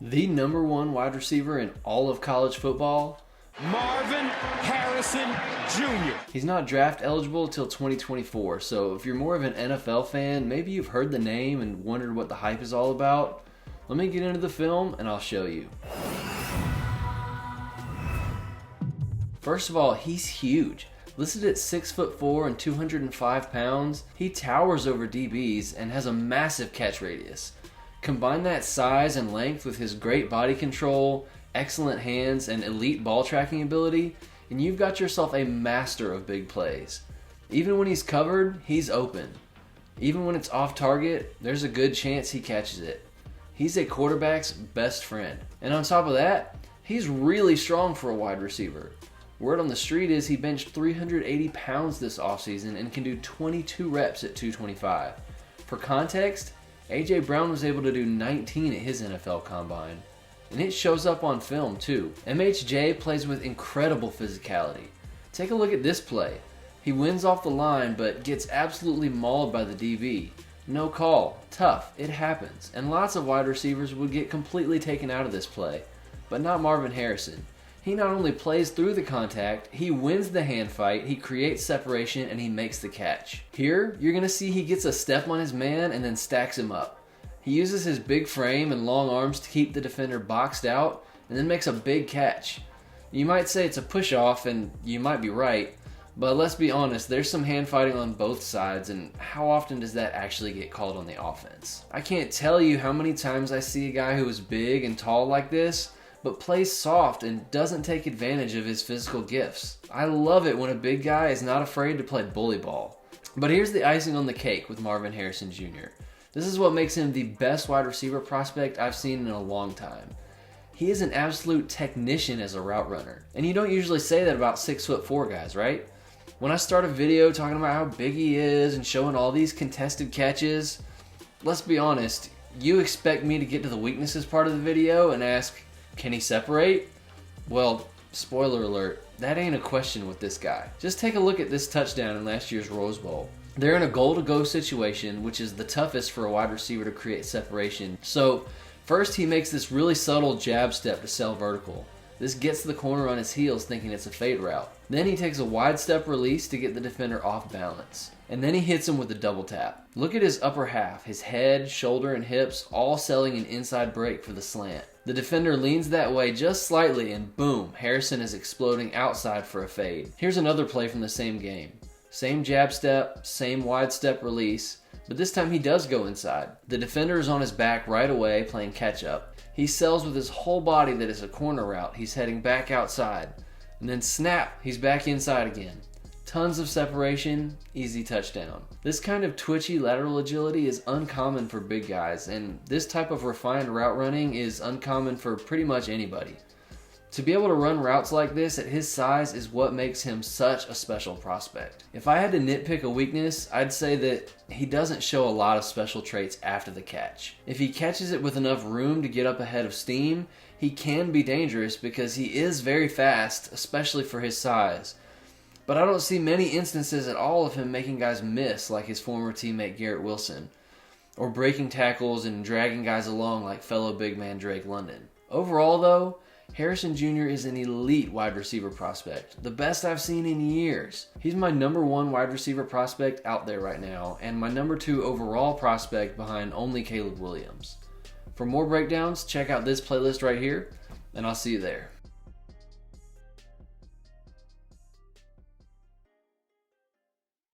The #1 wide receiver in all of college football, Marvin Jr. He's not draft eligible till 2024, so if you're more of an NFL fan, maybe you've heard the name and wondered what the hype is all about. Let me get into the film and I'll show you. First of all, he's huge. Listed at 6'4" and 205 pounds, he towers over DBs and has a massive catch radius. Combine that size and length with his great body control, excellent hands, and elite ball tracking ability, and you've got yourself a master of big plays. Even when he's covered, he's open. Even when it's off target, there's a good chance he catches it. He's a quarterback's best friend. And on top of that, he's really strong for a wide receiver. Word on the street is he benched 380 pounds this offseason and can do 22 reps at 225. For context, A.J. Brown was able to do 19 at his NFL combine. And it shows up on film too. MHJ plays with incredible physicality. Take a look at this play. He wins off the line but gets absolutely mauled by the DB. No call. Tough. It happens. And lots of wide receivers would get completely taken out of this play. But not Marvin Harrison. He not only plays through the contact, he wins the hand fight, he creates separation, and he makes the catch. Here, you're going to see he gets a step on his man and then stacks him up. He uses his big frame and long arms to keep the defender boxed out and then makes a big catch. You might say it's a push-off, and you might be right, but let's be honest, there's some hand fighting on both sides, and how often does that actually get called on the offense? I can't tell you how many times I see a guy who is big and tall like this, but plays soft and doesn't take advantage of his physical gifts. I love it when a big guy is not afraid to play bully ball. But here's the icing on the cake with Marvin Harrison Jr. This is what makes him the best wide receiver prospect I've seen in a long time. He is an absolute technician as a route runner. And you don't usually say that about 6'4" guys, right? When I start a video talking about how big he is and showing all these contested catches, let's be honest, you expect me to get to the weaknesses part of the video and ask, can he separate? Well, spoiler alert, that ain't a question with this guy. Just take a look at this touchdown in last year's Rose Bowl. They're in a goal-to-go situation, which is the toughest for a wide receiver to create separation. So, first he makes this really subtle jab step to sell vertical. This gets the corner on his heels thinking it's a fade route. Then he takes a wide step release to get the defender off balance. And then he hits him with a double tap. Look at his upper half, his head, shoulder, and hips all selling an inside break for the slant. The defender leans that way just slightly and boom, Harrison is exploding outside for a fade. Here's another play from the same game. Same jab step, same wide step release, but this time he does go inside. The defender is on his back right away playing catch up. He sells with his whole body that it's a corner route. He's heading back outside. And then snap, he's back inside again. Tons of separation, easy touchdown. This kind of twitchy lateral agility is uncommon for big guys, and this type of refined route running is uncommon for pretty much anybody. To be able to run routes like this at his size is what makes him such a special prospect. If I had to nitpick a weakness, I'd say that he doesn't show a lot of special traits after the catch. If he catches it with enough room to get up ahead of steam, he can be dangerous because he is very fast, especially for his size. But I don't see many instances at all of him making guys miss like his former teammate Garrett Wilson, or breaking tackles and dragging guys along like fellow big man Drake London. Overall though, Harrison Jr. is an elite wide receiver prospect, the best I've seen in years. He's my #1 wide receiver prospect out there right now, and my #2 overall prospect behind only Caleb Williams. For more breakdowns, check out this playlist right here, and I'll see you there.